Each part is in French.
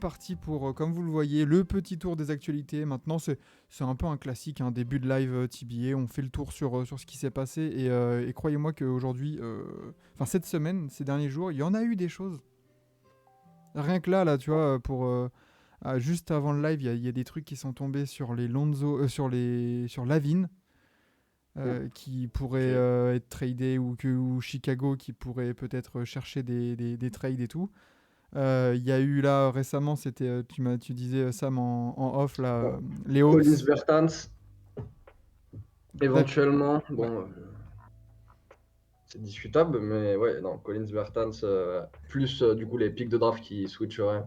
parti pour, comme vous le voyez, le petit tour des actualités. Maintenant, c'est un peu un classique, un début de live TBA. On fait le tour sur ce qui s'est passé. Et croyez-moi qu'aujourd'hui, cette semaine, ces derniers jours, il y en a eu des choses. Rien que là, tu vois, juste avant le live, il y a des trucs qui sont tombés sur les Lonzo, sur Lavine. Qui pourrait être tradé ou Chicago qui pourrait peut-être chercher des trades et tout. Il y a eu là récemment, c'était tu disais Sam en off là, les Collins Hawks. Bertans, éventuellement. Ouais. Bon, c'est discutable, mais ouais, non, Collins Bertans, plus du coup les pics de draft qui switcheraient.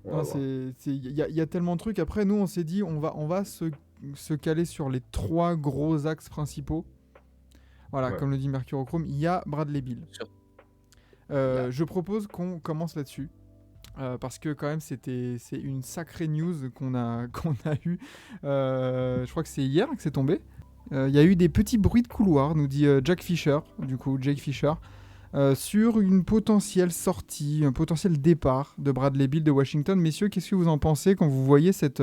On va Non, voir. il y a tellement de trucs. Après, nous, on s'est dit, on va se caler sur les 3 gros axes principaux. Voilà, Ouais. comme le dit Mercurochrome, il y a Bradley Beal. Je propose qu'on commence là-dessus. Parce que quand même c'est une sacrée news qu'on a eue. Je crois que c'est hier que c'est tombé. Il y a eu des petits bruits de couloir, nous dit Jake Fisher, sur une potentielle sortie, un potentiel départ de Bradley Beal de Washington. Messieurs, qu'est-ce que vous en pensez quand vous voyez cette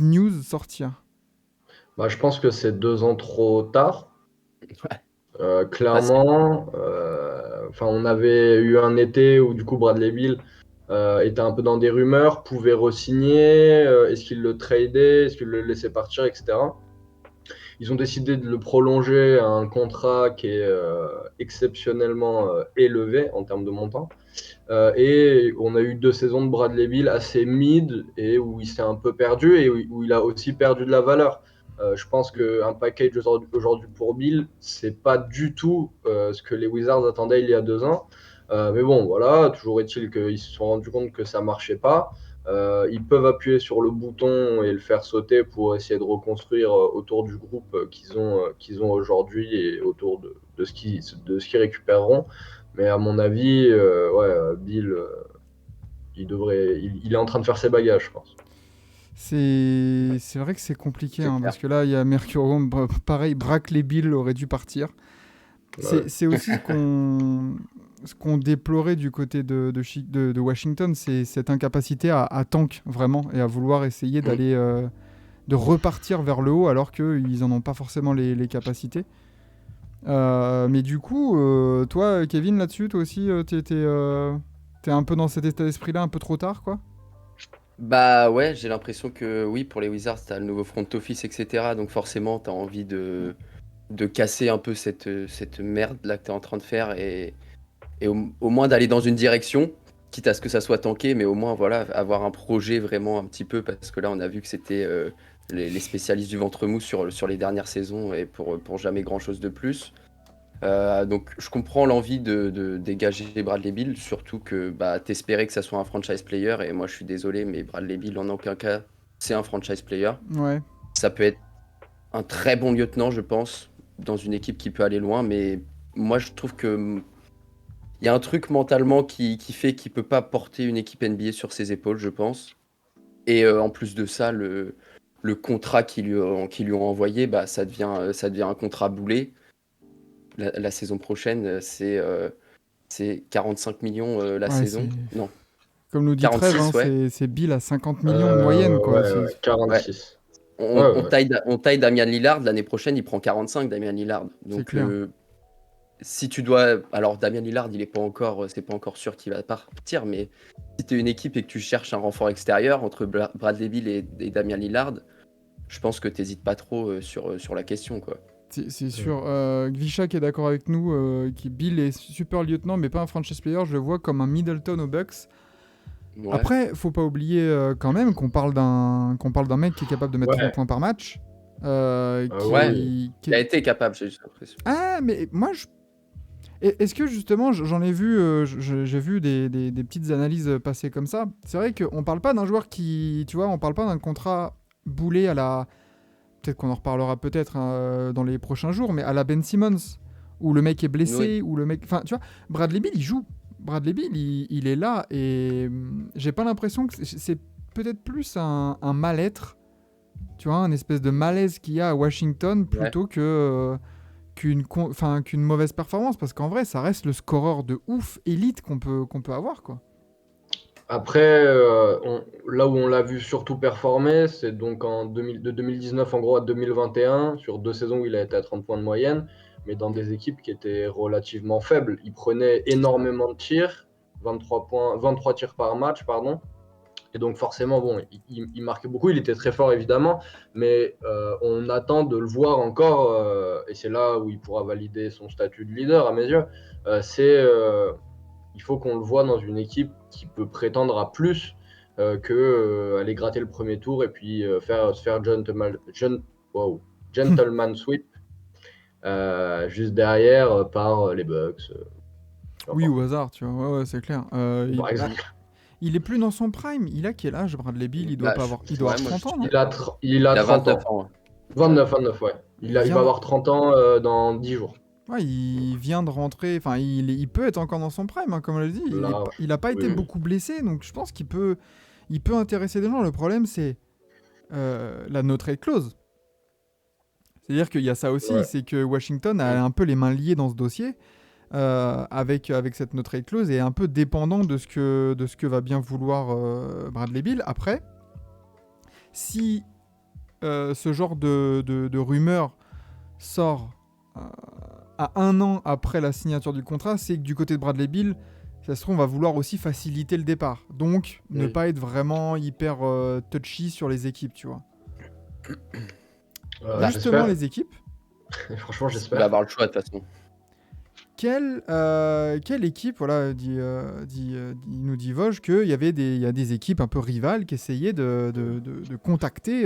news sortir? Bah, je pense que c'est 2 ans trop tard. Facile. Clairement, on avait eu un été où du coup Bradley Beal était un peu dans des rumeurs, pouvait re-signer, est-ce qu'il le tradait, est-ce qu'il le laissait partir, etc. Ils ont décidé de le prolonger à un contrat qui est exceptionnellement élevé en termes de montant. Et on a eu 2 saisons de Bradley Beal assez mid et où il s'est un peu perdu et où il a aussi perdu de la valeur. Je pense qu'un package aujourd'hui pour Bill, c'est pas du tout ce que les Wizards attendaient il y a 2 ans. Mais bon, voilà, toujours est-il qu'ils se sont rendus compte que ça marchait pas. Ils peuvent appuyer sur le bouton et le faire sauter pour essayer de reconstruire autour du groupe qu'ils ont aujourd'hui et autour de ce qu'ils récupéreront. Mais à mon avis, Bill, il est en train de faire ses bagages, je pense. C'est vrai que c'est compliqué, C'est clair. parce que là, il y a Mercurio, pareil, Bradley Beal aurait dû partir. Ouais. C'est aussi ce qu'on déplorait du côté de Washington, c'est cette incapacité à tank vraiment et à vouloir essayer d'aller de repartir vers le haut alors qu'ils n'en ont pas forcément les capacités. Mais du coup, toi, Kevin, là-dessus, toi aussi, t'es un peu dans cet état d'esprit-là, un peu trop tard, quoi. Bah ouais, j'ai l'impression que oui, pour les Wizards, t'as le nouveau front office, etc. Donc forcément, t'as envie de casser un peu cette merde là que t'es en train de faire et au moins d'aller dans une direction, quitte à ce que ça soit tanké, mais au moins voilà, avoir un projet vraiment un petit peu, parce que là on a vu que c'était les spécialistes du ventre mou sur les dernières saisons et pour jamais grand chose de plus. Donc je comprends l'envie de dégager Bradley Beal, surtout que bah, t'espérais que ça soit un franchise player, et moi je suis désolé, mais Bradley Beal en aucun cas c'est un franchise player. Ouais. Ça peut être un très bon lieutenant, je pense, dans une équipe qui peut aller loin, mais moi je trouve que il y a un truc mentalement qui fait qu'il peut pas porter une équipe NBA sur ses épaules, je pense. Et en plus de ça, le contrat qu'ils lui ont envoyé, bah, ça devient un contrat boulet. La saison prochaine, c'est 45 millions la Ouais, saison. Non, comme nous dit Trev, 46, ouais. c'est Bill à 50 millions de moyenne, quoi. Ouais, Ouais. 46. On, Ouais, on ouais. taille Damian Lillard, l'année prochaine, il prend 45, Damian Lillard. C'est Donc, clair. si tu dois. Alors, Damian Lillard, c'est pas encore sûr qu'il va partir, mais si tu es une équipe et que tu cherches un renfort extérieur entre Bradley Beal et Damian Lillard, je pense que t'hésites pas trop sur la question, quoi. C'est sûr. Gvisha qui est d'accord avec nous, qui Bill est super lieutenant, mais pas un franchise player. Je le vois comme un Middleton aux Bucks. Ouais. Après, faut pas oublier quand même qu'on parle d'un mec qui est capable de mettre 30 points par match. Ouais, il a été capable, j'ai juste l'impression. Ah, mais moi, est-ce que justement, j'en ai vu, j'ai vu des petites analyses passer comme ça. C'est vrai qu'on parle pas d'un joueur qui, tu vois, on parle pas d'un contrat boulé à la... Peut-être qu'on en reparlera peut-être dans les prochains jours, mais à la Ben Simmons, où le mec est blessé, Oui. où le mec... Enfin, tu vois, Bradley Beal, il joue. Bradley Beal, il est là, et j'ai pas l'impression que... C'est peut-être plus un mal-être, tu vois, un espèce de malaise qu'il y a à Washington, plutôt qu'une mauvaise performance, parce qu'en vrai, ça reste le scoreur de ouf élite qu'on peut avoir, quoi. Après, là où on l'a vu surtout performer, c'est donc de 2019 en gros à 2021, sur 2 saisons où il a été à 30 points de moyenne, mais dans des équipes qui étaient relativement faibles. Il prenait C'est ça. énormément de tirs, 23 tirs par match, pardon. Et donc forcément, bon, il marquait beaucoup, il était très fort évidemment, mais on attend de le voir encore, et c'est là où il pourra valider son statut de leader à mes yeux. Il faut qu'on le voit dans une équipe qui peut prétendre à plus que aller gratter le premier tour et puis se faire gentleman sweep juste derrière par les Bucks. Oui, N'importe au hasard, tu vois. Ouais, c'est clair. quoi, par exemple. Il est plus dans son prime. Il a quel âge, Bradley Beal? Il doit Bah, pas avoir. Il doit avoir 30 ans, non? Il a Il a 30 29 ans. ans. Ouais. 29, ouais. Il Il va vient, avoir 30 ans dans 10 jours. ouais, il vient de rentrer. Enfin, il peut être encore dans son prime, hein, comme on l'a dit. Là, Il a pas oui, été oui. beaucoup blessé, donc je pense il peut intéresser des gens. Le problème, c'est la no trade clause. C'est-à-dire qu'il y a ça aussi, Ouais. c'est que Washington a un peu les mains liées dans ce dossier avec cette no trade clause et est un peu dépendant de ce que va bien vouloir Bradley Beal. Après, si ce genre de rumeur sort à 1 an après la signature du contrat, c'est que du côté de Bradley Beal, ça se trouve, on va vouloir aussi faciliter le départ. Donc, ne Oui. pas être vraiment hyper touchy sur les équipes, tu vois. Justement, J'espère. les équipes, Franchement, Il va j'espère. avoir le choix de toute façon. quelle équipe, voilà, il nous dit Vosges qu'il y avait il y a des équipes un peu rivales qui essayaient de contacter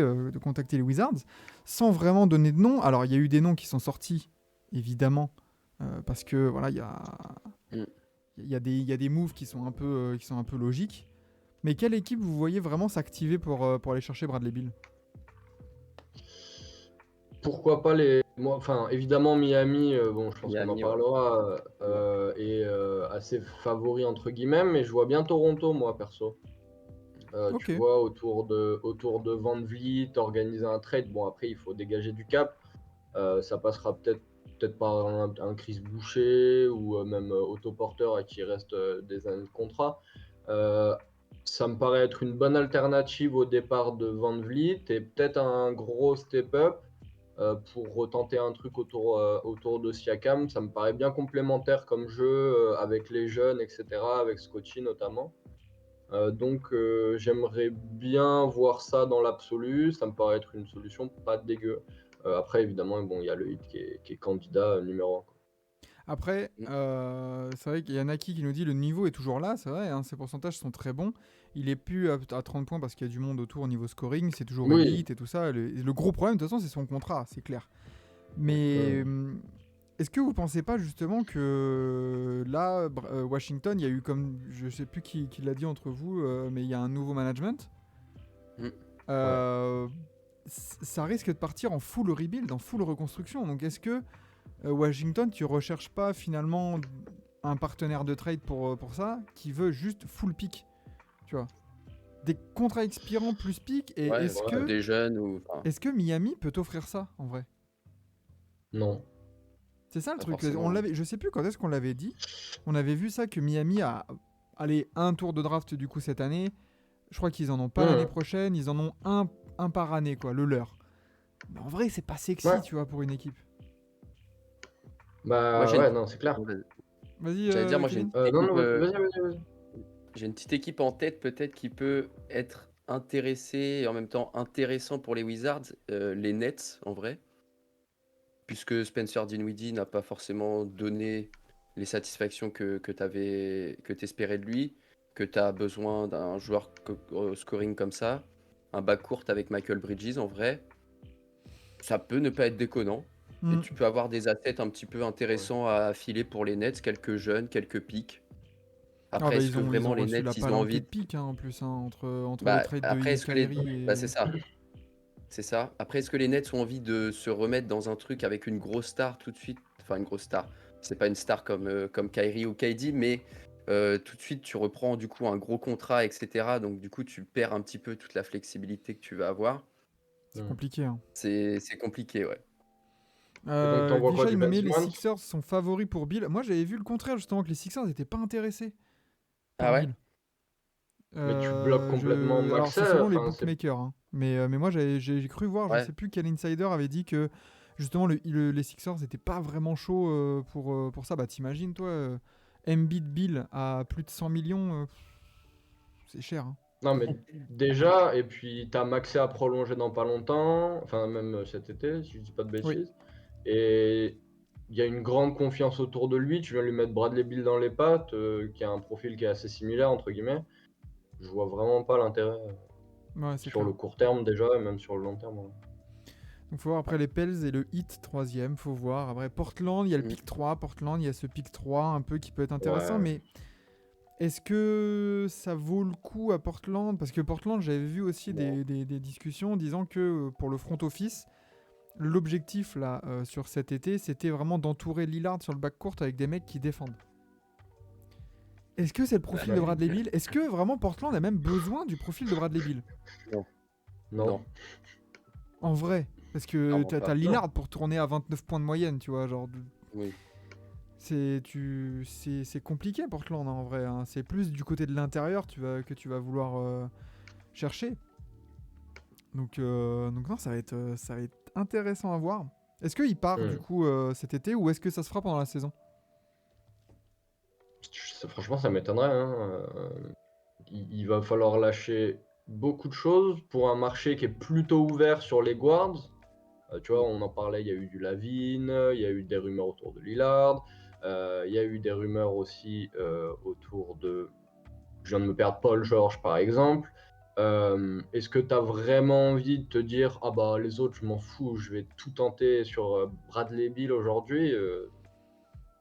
les Wizards sans vraiment donner de nom. Alors, il y a eu des noms qui sont sortis, évidemment, parce que voilà, Mm. il y a des moves qui sont un peu logiques. Mais quelle équipe vous voyez vraiment s'activer pour aller chercher Bradley Beal? Pourquoi pas moi, enfin, évidemment, Miami, bon, je pense qu'on en Miami, ouais. parlera, est assez favori entre guillemets, mais je vois bien Toronto, moi, perso. Ok. Tu vois, autour de Van Vliet, organiser un trade. Bon, après, il faut dégager du cap. Ça passera peut-être par un Chris Boucher ou même Otto Porter à qui il reste des années de contrat. Ça me paraît être une bonne alternative au départ de Van Vliet et peut-être un gros step-up pour retenter un truc autour de Siakam. Ça me paraît bien complémentaire comme jeu avec les jeunes, etc., avec Scotty notamment. Donc j'aimerais bien voir ça dans l'absolu. Ça me paraît être une solution pas dégueu. Après, évidemment, bon, il y a le Heat qui est candidat numéro 1. Après, c'est vrai qu'il y a Naki qui nous dit le niveau est toujours là, c'est vrai, hein, ses pourcentages sont très bons. Il est plus à 30 points parce qu'il y a du monde autour au niveau scoring, c'est toujours Oui. élite et tout ça. Le gros problème, de toute façon, c'est son contrat, c'est clair. Mais est-ce que vous pensez pas justement que là, Washington, il y a eu comme, je sais plus qui l'a dit entre vous, mais il y a un nouveau management. Mm. Ça risque de partir en full rebuild, en full reconstruction. Donc est-ce que Washington, tu recherches pas finalement un partenaire de trade pour ça qui veut juste full pick, tu vois, des contrats expirants plus pick et Ouais, des jeunes ou. Enfin, est-ce que Miami peut t'offrir ça en vrai? Non. C'est ça le Pas truc. forcément. Je sais plus quand est-ce qu'on l'avait dit. On avait vu ça que Miami a allé un tour de draft du coup cette année. Je crois qu'ils en ont pas l'année prochaine. Ils en ont un par année quoi, le leur. Mais en vrai, c'est pas sexy, Ouais. tu vois, pour une équipe. Bah Moi, ouais, non, c'est clair. Vas-y. J'allais dire, moi, Kevin. Non, vas-y. j'ai une petite équipe en tête peut-être qui peut être intéressée et en même temps intéressant pour les Wizards, les Nets en vrai, puisque Spencer Dinwiddie n'a pas forcément donné les satisfactions que tu espérais de lui, que tu as besoin d'un joueur scoring comme ça, un backcourt avec Michael Bridges en vrai, ça peut ne pas être déconnant. Et tu peux avoir des assets un petit peu intéressants à affiler pour les Nets, quelques jeunes, quelques pics. Après, est-ce Ils que ont vraiment les reçu Nets, la ils ont palanquée envie de pique en plus, hein, entre le Bah, trade après, de est-ce que les... Kyrie Bah, et. c'est ça. C'est ça. Après, est-ce que les Nets ont envie de se remettre dans un truc avec une grosse star tout de suite? Enfin, une grosse star. C'est pas une star comme Kyrie ou KD, mais tout de suite, tu reprends du coup un gros contrat, etc. Donc, du coup, tu perds un petit peu toute la flexibilité que tu vas avoir. C'est compliqué. Hein. C'est compliqué, ouais. Et donc, t'envoies quoi, Vijay du me Ben met les Simmons? Sixers sont favoris pour Bill. Moi, j'avais vu le contraire, justement, que les Sixers n'étaient pas intéressés Ah par ouais? Bill. Mais tu bloques complètement Alors, c'est Maxey. selon les Enfin, c'est... bookmakers, hein. Mais moi, j'ai cru voir, je Ouais. sais plus quel insider avait dit que justement les Sixers n'étaient pas vraiment chauds pour ça. Bah, t'imagines, toi, Embiid Bill à plus de 100 millions, c'est cher, hein. Non, mais déjà, et puis t'as Maxey à prolonger dans pas longtemps, enfin même cet été, si je dis pas de Oui. bêtises. Et il y a une grande confiance autour de lui. Tu viens lui mettre Bradley Beal dans les pattes, qui a un profil qui est assez similaire, entre guillemets. Je vois vraiment pas l'intérêt Ouais, c'est sur clair. le court terme déjà, et même sur le long terme. Ouais. Donc, faut voir après les Pels et le Heat 3e, faut voir. Après Portland, il y a le Mm. pick 3. Portland, il y a ce pick 3 un peu qui peut être intéressant, Ouais. mais est-ce que ça vaut le coup à Portland? Parce que Portland, j'avais vu aussi des discussions disant que pour le front office, l'objectif là sur cet été, c'était vraiment d'entourer Lillard sur le backcourt avec des mecs qui défendent. Est-ce que c'est le profil de Bradley Beal? Est-ce que vraiment Portland a même besoin du profil de Bradley Beal? Non. En vrai, parce que Clairement t'as pas. Lillard pour tourner à 29 points de moyenne, tu vois, genre Oui. c'est compliqué Portland, hein, en vrai, hein. C'est plus du côté de l'intérieur que tu vas vouloir chercher. Donc non, ça va être intéressant à voir. Est-ce qu'il part du coup cet été ou est-ce que ça se fera pendant la saison? Franchement, ça m'étonnerait. Hein. Il va falloir lâcher beaucoup de choses pour un marché qui est plutôt ouvert sur les guards. Tu vois, on en parlait, il y a eu du Lavine, il y a eu des rumeurs autour de Lillard, il y a eu des rumeurs aussi autour de, je viens de me perdre, Paul George par exemple. Est-ce que tu as vraiment envie de te dire, ah bah les autres, je m'en fous, je vais tout tenter sur Bradley Beal aujourd'hui?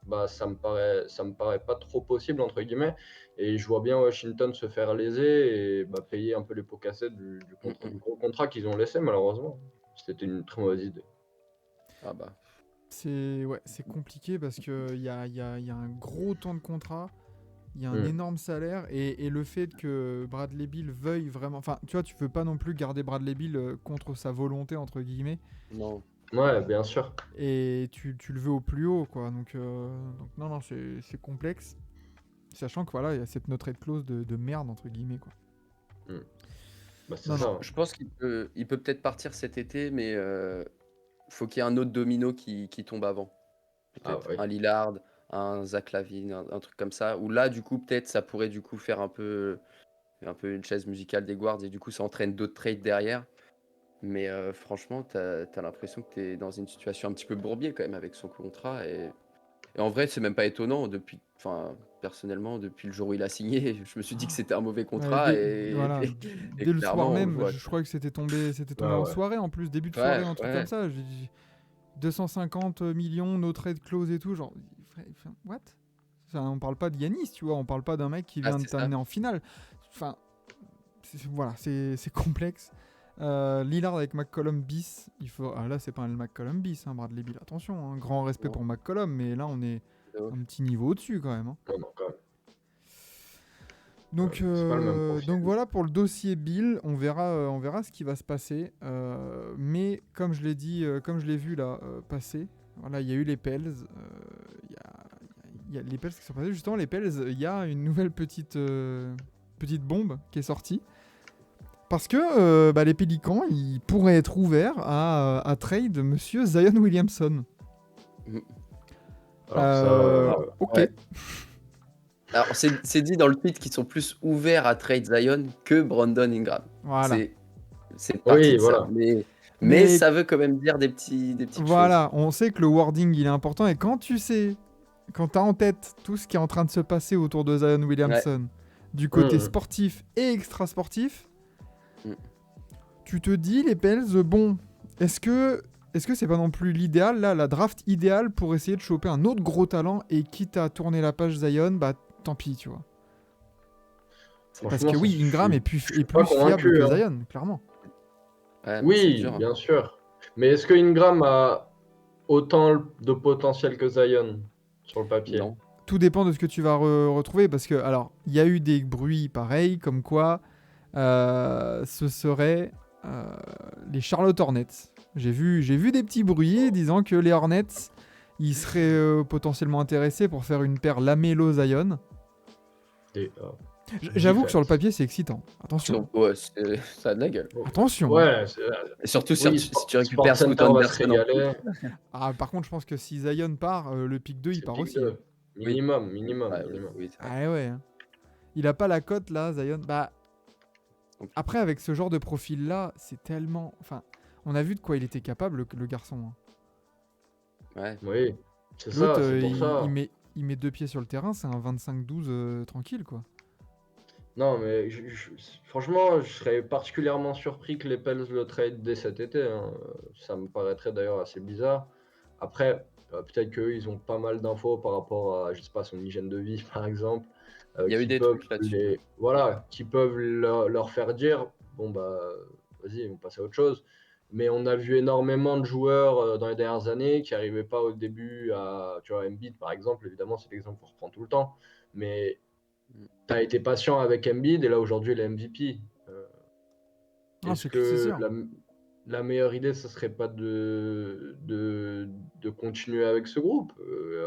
Bah ça me paraît pas trop possible entre guillemets, et je vois bien Washington se faire léser et bah, payer un peu les pots cassés du gros contrat qu'ils ont laissé malheureusement. C'était une très mauvaise idée. Ah bah. C'est compliqué parce qu'il y a un gros temps de contrat, il y a un énorme salaire, et le fait que Bradley Beal veuille vraiment... Enfin, tu vois, tu veux pas non plus garder Bradley Beal contre sa volonté, entre guillemets, Non. Ouais, bien sûr. et tu le veux au plus haut, quoi. Donc non, c'est complexe. Sachant que voilà, il y a cette no trade clause de merde, entre guillemets, quoi. Bah, c'est Non, ça. non. hein. Je pense qu'il peut peut-être partir cet été, mais faut qu'il y ait un autre domino qui tombe avant. Peut-être Ah, oui. un Lillard, un Zach LaVine, un truc comme ça. Où là, du coup, peut-être ça pourrait du coup faire un peu une chaise musicale des guards et du coup ça entraîne d'autres trades derrière. Mais franchement, t'as l'impression que t'es dans une situation un petit peu bourbier quand même avec son contrat. Et en vrai, c'est même pas étonnant. Personnellement, depuis le jour où il a signé, je me suis dit que c'était un mauvais Ouais, contrat. voilà, Et dès le soir clairement, on le même, voit. je crois que c'était tombé Ouais, en ouais. soirée en plus, début de Ouais, soirée, un truc ouais. comme ça. 250 millions, no trade clause et tout, genre, what? Enfin, on parle pas de Yanis, tu vois, on parle pas d'un mec qui vient de c'est ça. t'amener en finale. Enfin, voilà, c'est complexe. Lillard avec McCollum bis, là c'est pas un McCollum bis, hein, Bradley Beal, attention, hein, grand respect Non. pour McCollum, mais là on est De ouf. un petit niveau au-dessus quand même, hein. Non, quand même. Donc, C'est pas le même profil. donc voilà pour le dossier Bill, on verra ce qui va se passer. Mais comme je l'ai dit, comme je l'ai vu là passer, voilà, il y a eu les Pels, il y a les Pels qui sont passés. Justement, les Pels, il y a une nouvelle petite bombe qui est sortie. Parce que les Pélicans, ils pourraient être ouverts à trade Monsieur Zion Williamson. Alors, ça, ok. Ouais. Alors, c'est dit dans le tweet qu'ils sont plus ouverts à trade Zion que Brandon Ingram. Voilà. C'est parti Oui, de ça. voilà. Mais ça veut quand même dire des petites voilà, choses. on sait que le wording il est important, et quand t'as en tête tout ce qui est en train de se passer autour de Zion Williamson, du côté sportif et extra-sportif, tu te dis, les Pels, bon, est-ce que c'est pas non plus l'idéal, là, la draft idéale pour essayer de choper un autre gros talent, et quitte à tourner la page Zion, bah tant pis, tu vois. Parce que oui, Ingram est plus fiable que Zion, clairement. Ouais, c'est Oui, dur, hein. bien sûr. Mais est-ce que Ingram a autant de potentiel que Zion sur le papier? Non. Tout dépend de ce que tu vas retrouver, parce que, alors, il y a eu des bruits pareils, comme quoi ce serait les Charlotte Hornets. J'ai vu des petits bruits disant que les Hornets, ils seraient potentiellement intéressés pour faire une paire Lamelo-Zion. J'avoue que sur le papier, c'est excitant. Attention. Ouais, ça a de la gueule. Attention. Ouais, Et surtout oui, si tu récupères Sport Scoot Center va se Anderson en plus. régaler. Ah, par contre, je pense que si Zion part, le pick 2, il C'est part pick aussi. 2. Minimum. Ouais, oui, c'est vrai. Ah ouais. Hein. Il a pas la cote là, Zion. Bah, après, avec ce genre de profil-là, c'est tellement... Enfin, on a vu de quoi il était capable, le garçon. Hein. Ouais. Oui, c'est L'autre, ça, c'est pour ça. il met 2 pieds sur le terrain, c'est un 25-12 tranquille, quoi. Non, mais franchement, je serais particulièrement surpris que les Pels le trade dès cet été. Hein. Ça me paraîtrait d'ailleurs assez bizarre. Après, peut-être qu'eux, ils ont pas mal d'infos par rapport à, je sais pas, son hygiène de vie, par exemple, Il y a eu qui des peuvent trucs là-dessus. voilà, qui peuvent leur faire dire, bon bah, vas-y, on passe à autre chose. Mais on a vu énormément de joueurs dans les dernières années qui n'arrivaient pas au début à, tu vois, Embiid par exemple, évidemment, c'est l'exemple qu'on reprend tout le temps. Mais tu as été patient avec Embiid et là aujourd'hui il est MVP. Ah, Est-ce c'est que sûr. la meilleure idée, ce serait pas de continuer avec ce groupe,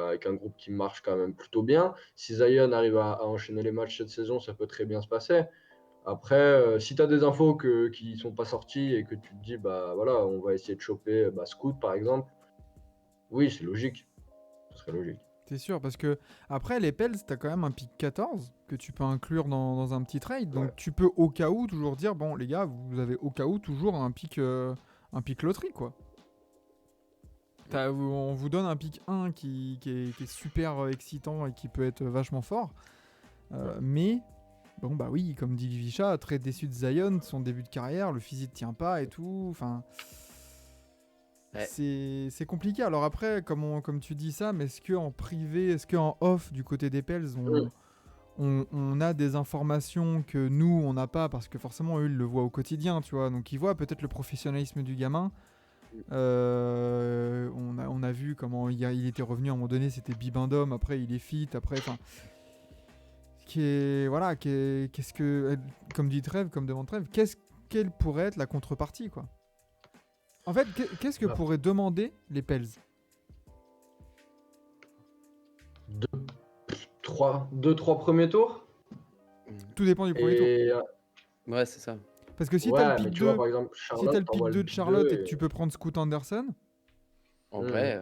avec un groupe qui marche quand même plutôt bien. Si Zion arrive à enchaîner les matchs cette saison, ça peut très bien se passer. Après, si tu as des infos qui sont pas sorties et que tu te dis, bah voilà, on va essayer de choper Scoot par exemple, oui, c'est logique. Ce serait logique. C'est sûr, parce que après, les Pels, t'as quand même un pick 14 que tu peux inclure dans un petit trade. Donc Ouais. tu peux au cas où toujours dire, bon les gars, vous avez au cas où toujours un pick loterie, quoi. On vous donne un pick 1 qui est super excitant et qui peut être vachement fort. Mais, bon bah oui, comme dit Vicha, très déçu de Zion, son début de carrière, le physique tient pas et tout. Enfin... Ouais. C'est compliqué. Alors après, comme tu dis ça, mais est-ce qu'en privé, est-ce qu'en off, du côté des Pels, on a des informations que nous, on n'a pas, parce que forcément, eux, ils le voient au quotidien, tu vois. Donc ils voient peut-être le professionnalisme du gamin. On a vu comment il était revenu à un moment donné, c'était Bibendum, après il est fit, après... Enfin, qu'est-ce que... Comme dit Trev, comme demande Trev, quelle pourrait être la contrepartie, quoi. En fait, qu'est-ce que pourraient demander les Pels? 2-3 premiers tours. Tout dépend du premier tour. Et Ouais, c'est ça. Parce que si t'as le ouais, mais pick tu vois, 2, par exemple, si t'as Charlotte, le pick t'envoies le 2 de pick Charlotte 2 et que tu peux prendre Scoot Anderson, En vrai,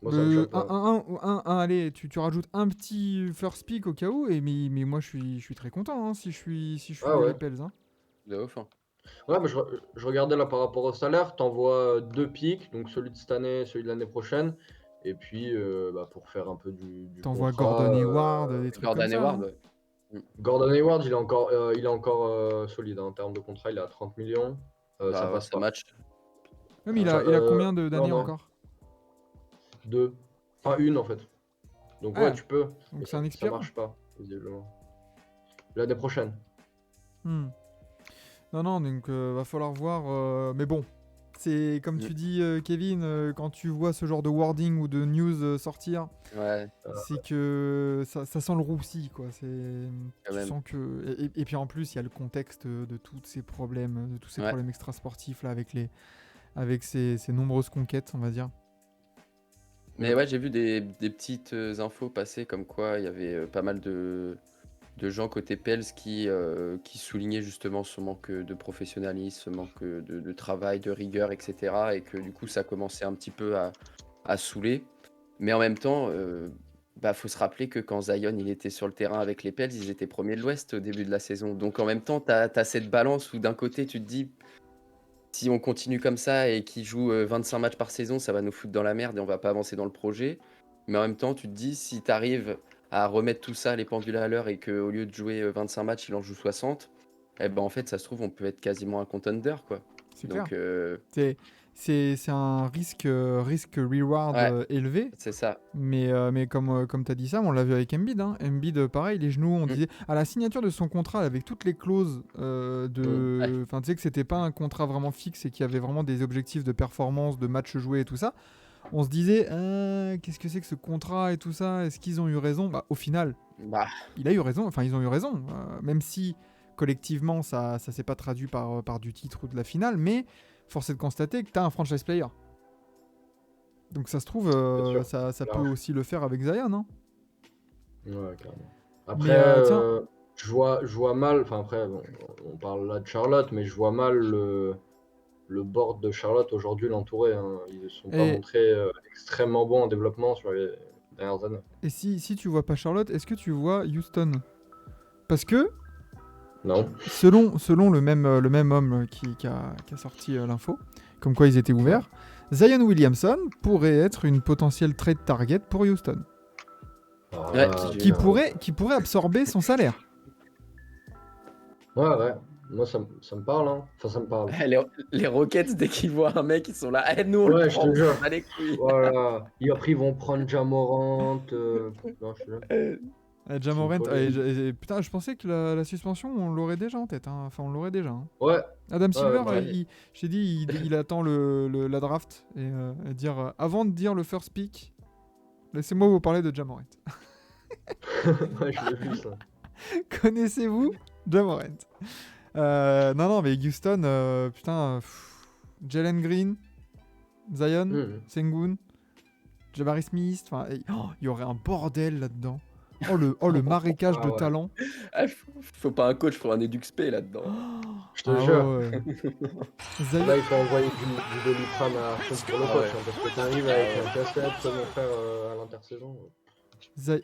moi, ça me choque pas. allez, tu rajoutes un petit first pick au cas où, mais moi je suis très content hein, si je suis Ah les ouais. Pels. Hein. de ouf. Hein. Ouais, mais je regardais là par rapport au salaire, t'envoies 2 pics, donc celui de cette année, celui de l'année prochaine. Et puis, pour faire un peu du T'envoies contrat, Gordon Hayward, des trucs comme Gordon ça. Hayward, Hein. ouais. Gordon Hayward, il est encore solide hein, en termes de contrat, il est à 30 millions. Ça Bah ouais, passe ça pas. match. Ouais, mais il a combien d'années Non, encore 2. Enfin, une en fait. Donc ouais, Ah, tu peux. donc Mais c'est un ça expirant. marche pas, visiblement. L'année prochaine. Non, donc va falloir voir. Mais bon, c'est comme tu dis, Kevin, quand tu vois ce genre de wording ou de news sortir, Ouais, c'est que ça sent le roussi, quoi. quand Tu même. sens que et puis en plus il y a le contexte de tous ces problèmes, de tous ces problèmes extrasportifs là avec ces nombreuses conquêtes, on va dire. Mais ouais, j'ai vu des petites infos passer comme quoi il y avait pas mal de gens côté Pels qui soulignaient justement ce manque de professionnalisme, ce manque de travail, de rigueur, etc. Et que du coup, ça commençait un petit peu à saouler. Mais en même temps, faut se rappeler que quand Zion il était sur le terrain avec les Pels, ils étaient premiers de l'Ouest au début de la saison. Donc en même temps, tu as cette balance où d'un côté, tu te dis, si on continue comme ça et qu'ils jouent 25 matchs par saison, ça va nous foutre dans la merde et on va pas avancer dans le projet. Mais en même temps, tu te dis, si tu arrives à remettre tout ça, les pendules à l'heure, et qu'au lieu de jouer 25 matchs, il en joue 60, eh ben en fait, ça se trouve, on peut être quasiment un contender, quoi. C'est Donc, clair. C'est un risque-reward ouais, élevé. c'est ça. Mais comme tu as dit ça, on l'a vu avec Embiid. Hein. Embiid, pareil, les genoux, on disait. À la signature de son contrat, avec toutes les clauses de. Enfin, tu sais que c'était pas un contrat vraiment fixe et qu'il y avait vraiment des objectifs de performance, de matchs joués et tout ça. On se disait, qu'est-ce que c'est que ce contrat et tout ça? Est-ce qu'ils ont eu raison? Bah, au final, il a eu raison. Enfin, ils ont eu raison. Même si collectivement, ça s'est pas traduit par du titre ou de la finale, mais force est de constater que tu as un franchise player. Donc ça se trouve, ça peut aussi le faire avec Zion. Hein. Ouais, carrément. Après, tiens, je vois mal, enfin après, bon, on parle là de Charlotte, mais je vois mal le board de Charlotte aujourd'hui l'entourer, hein. Ils ne se sont pas et, montrés extrêmement bons en développement sur les dernières années. et si tu vois pas Charlotte, est-ce que tu vois Houston? Parce que, Non? selon le même homme qui a sorti l'info, comme quoi ils étaient Ouais. ouverts, Zion Williamson pourrait être une potentielle trade target pour Houston, Ouais, Ah, j'ai- qui putain. pourrait absorber son salaire. Ouais, ouais. Moi, ça me parle, hein. Enfin, ça me parle. les Rockets, dès qu'ils voient un mec, ils sont là. Eh, nous, on le Ouais, je prend, te on s'en jure. bat les couilles. Voilà. Et après, ils vont prendre Jamorant. Non, je te jure. Ja C'est une Morant, folie. putain, je pensais que la suspension, on l'aurait déjà en tête, hein. Enfin, on l'aurait déjà, hein. Ouais, Adam ouais, Silver, bah, j'ai dit, il attend la draft et dire avant de dire le first pick, laissez-moi vous parler de Ja Morant. ouais, je l'ai vu ça. Connaissez-vous Ja Morant? Non, mais Houston, putain, Jalen Green, Zion, Mhm. Sengun, Jabari Smith, enfin, il y aurait un bordel là-dedans. Le marécage Ah de ouais, talent. Ah, faut pas un coach, faut un EduxP là-dedans. je te Ah jure. ouais, ouais. Zion, Là, il faut envoyer du Doliprane à fond pour le Ah coach, ouais. hein, parce que t'arrives avec un casse-tête, mon frère, à l'intersaison.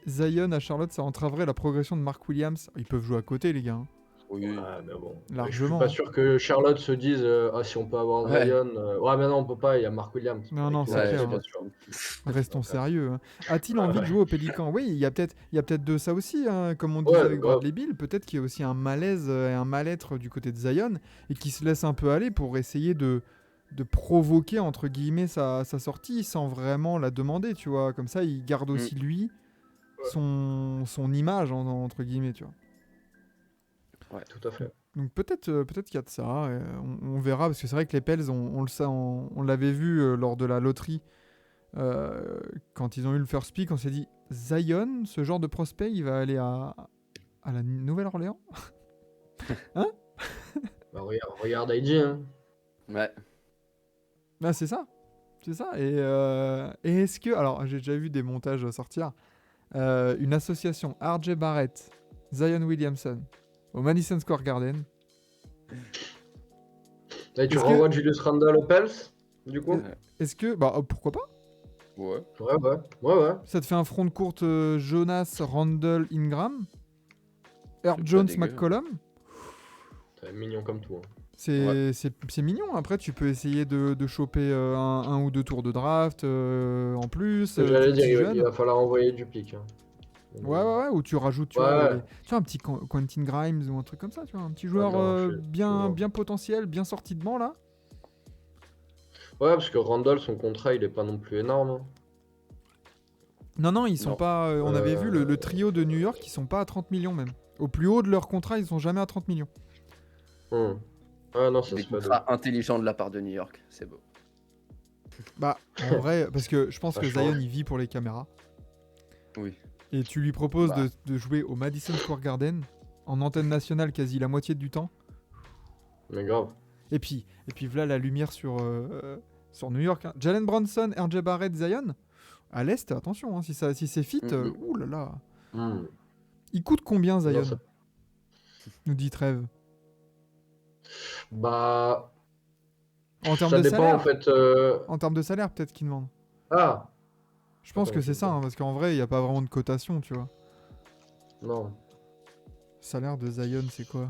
Zion à Charlotte, ça entraverait la progression de Mark Williams. Ils peuvent jouer à côté, les gars, hein. Oui. Ouais, mais bon. Je suis Largement, pas hein. sûr que Charlotte se dise ah, si on peut avoir Ouais. Zion. Ouais, mais non, on peut pas, il y a Mark Williams. Non, Et non, tout, c'est Ouais, clair, je c'est suis hein. pas pas sûr. Restons Donc, sérieux, hein. A-t-il envie de jouer au Pélican? Oui, il y a peut-être de ça aussi, hein, comme on disait ouais, avec grave. Bradley Beal. Peut-être qu'il y a aussi un malaise et un mal-être du côté de Zion et qui se laisse un peu aller pour essayer de provoquer, entre guillemets, sa sortie sans vraiment la demander, tu vois. Comme ça, il garde aussi, lui, son image, entre guillemets, tu vois. Tout à fait. Donc peut-être qu'il y a de ça, on verra, parce que c'est vrai que les Pels, on le sait, on l'avait vu lors de la loterie, quand ils ont eu le first pick, on s'est dit, Zion, ce genre de prospect, il va aller à la Nouvelle-Orléans. Hein? Bah, regarde IG, hein. Ouais. Bah c'est ça, c'est ça. Et est-ce que, alors j'ai déjà vu des montages sortir, une association RJ Barrett, Zion Williamson, au Madison Square Garden, Et tu est-ce renvoies que, Julius Randle aux Pels, du coup? est-ce que, bah pourquoi pas? Ouais. Ouais, ouais. Ouais, ouais. Ça te fait un front de courte Jonas, Randle, Ingram, Herb C'est pas Jones, dégueu. McCollum. C'est mignon comme tout, hein. C'est mignon. Après, tu peux essayer de choper un ou deux tours de draft en plus, Ce que du j'allais petit dire, il jeune. va falloir envoyer du pic, hein. Ouais, ou tu rajoutes, tu Ouais, vois, ouais. tu vois, un petit Quentin Grimes ou un truc comme ça, tu vois, un petit Ouais, joueur non, non. bien potentiel, bien sorti de banc là. Ouais, parce que Randall, son contrat, il est pas non plus énorme, hein. Non, ils sont Non. pas. On avait vu Euh, le trio de New York, ils sont pas à 30 millions même. Au plus haut de leur contrat, ils sont jamais à 30 millions. Ouais, non, ça Des se fait de contrats intelligents de la part de New York, c'est beau. Bah, en vrai, parce que je pense Ça que change. Zion, il vit pour les caméras. Oui. Et tu lui proposes Bah. de jouer au Madison Square Garden en antenne nationale quasi la moitié du temps. Mais grave. Et puis voilà la lumière sur New York, hein. Jalen Brunson, RJ Barrett, Zion. À l'Est, attention, hein, si c'est fit, ouh là là. Hmm. Il coûte combien, Non, Zion? ça- Nous dit Trev. Bah, En termes ça de dépend salaire en fait. En termes de salaire, peut-être qu'ils demandent. Ah, Je pense Attends, que c'est je ça, sais hein, parce qu'en vrai, il n'y a pas vraiment de cotation, tu vois. non. Salaire de Zion, c'est quoi?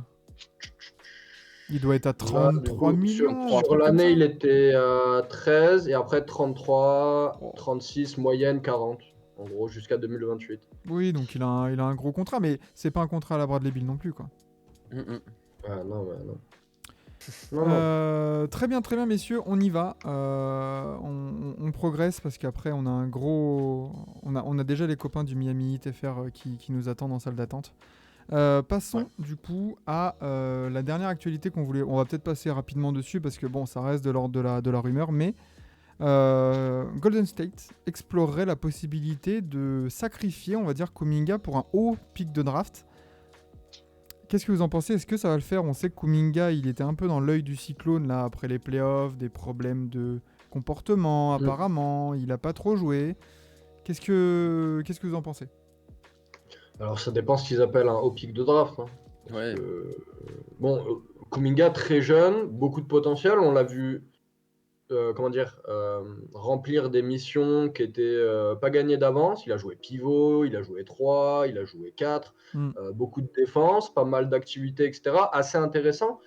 Il doit être à Là, du 33 coup, millions, un sur truc comme l'année, ça. il était à 13 et après 33, Oh. 36, moyenne 40. En gros, jusqu'à 2028. Oui, donc il a un gros contrat, mais c'est pas un contrat à la Bradley Beal non plus, quoi. Ah non, ouais, non. Non. Très bien, messieurs, on y va. On progresse parce qu'après, on a un gros. On a déjà les copains du Miami Heat FR qui nous attendent en salle d'attente. Passons du coup à la dernière actualité qu'on voulait. On va peut-être passer rapidement dessus parce que bon, ça reste de l'ordre de la rumeur, mais Golden State explorerait la possibilité de sacrifier, on va dire, Kuminga pour un haut pic de draft. Qu'est-ce que vous en pensez? Est-ce que ça va le faire? On sait que Kuminga, il était un peu dans l'œil du cyclone là après les playoffs, des problèmes de comportement apparemment, il a pas trop joué. Qu'est-ce que vous en pensez? Alors ça dépend ce qu'ils appellent un haut pic de draft, hein. Parce Ouais. que, bon, Kuminga très jeune, beaucoup de potentiel. On l'a vu, comment dire, remplir des missions qui étaient pas gagnées d'avance. Il a joué pivot, il a joué 3, il a joué 4, Mm. beaucoup de défense, pas mal d'activités, etc. Assez intéressant.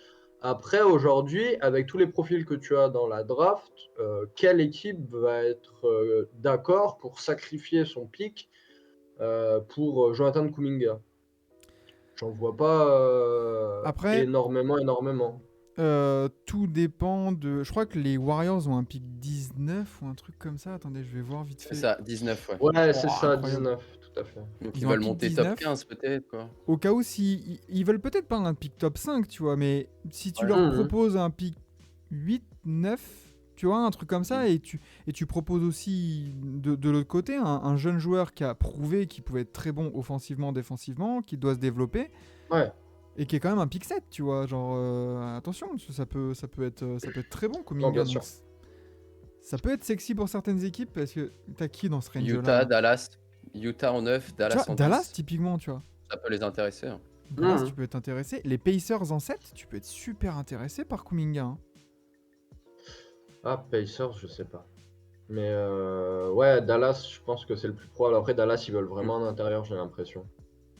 Après, aujourd'hui, avec tous les profils que tu as dans la draft, quelle équipe va être d'accord pour sacrifier son pic pour Jonathan Kuminga? J'en vois pas Après, énormément. tout dépend de. Je crois que les Warriors ont un pic 19 ou un truc comme ça. Attendez, je vais voir vite C'est fait. ça, 19, ouais. Ouais, Oh, c'est ça, incroyable. 19, tout à fait. Donc ils Ils ont un veulent pic monter top 19. 15 peut-être, quoi. Au cas où, si ils veulent peut-être pas un pic top 5, tu vois, mais si tu Ouais. leur Mhm. proposes un pic 8, 9, tu vois, un truc comme ça, et tu proposes aussi de l'autre côté un jeune joueur qui a prouvé qu'il pouvait être très bon offensivement, défensivement, qui doit se développer, Ouais, et qui est quand même un pic 7, tu vois, genre, attention, ça peut être très bon, non, Kuminga, bien donc sûr. ça peut être sexy pour certaines équipes, parce que t'as qui dans ce range-là Utah, là Dallas. Utah en 9, Tu Dallas vois, en Dallas, 10. typiquement, tu vois. Ça peut les intéresser, hein. Dallas, tu Mhm. peux être intéressé. Les Pacers en 7, tu peux être super intéressé par Kuminga. Hein. Ah, Pacers, je sais pas. Mais ouais, Dallas, je pense que c'est le plus probable. Après, Dallas, ils veulent Mm. vraiment un intérieur, j'ai l'impression.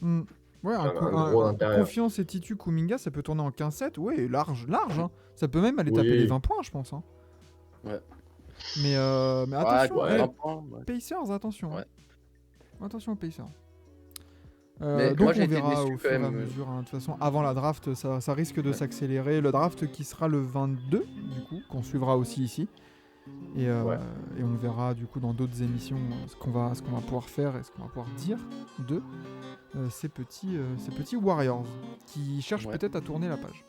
Hmm. Ouais, Un gros intérieur. confiance et titu Kuminga, ça peut tourner en 15-7. Ouais, large, large. Hein. Ça peut même aller taper les Oui, 20 points, je pense. Hein. Ouais. Mais Ouais, attention, 20 ouais. points. Ouais. Pacers, attention. Ouais. Hein. Attention, Pacers. Mais moi Donc j'ai on été verra déçu au quand fur et à même. mesure. Hein. De toute façon, avant la draft, ça risque de Ouais. s'accélérer. Le draft qui sera le 22, du coup, qu'on suivra aussi ici. Et, Ouais. et on verra du coup dans d'autres émissions ce qu'on va pouvoir faire et ce qu'on va pouvoir dire de ces petits Warriors qui cherchent Ouais. peut-être à tourner la page.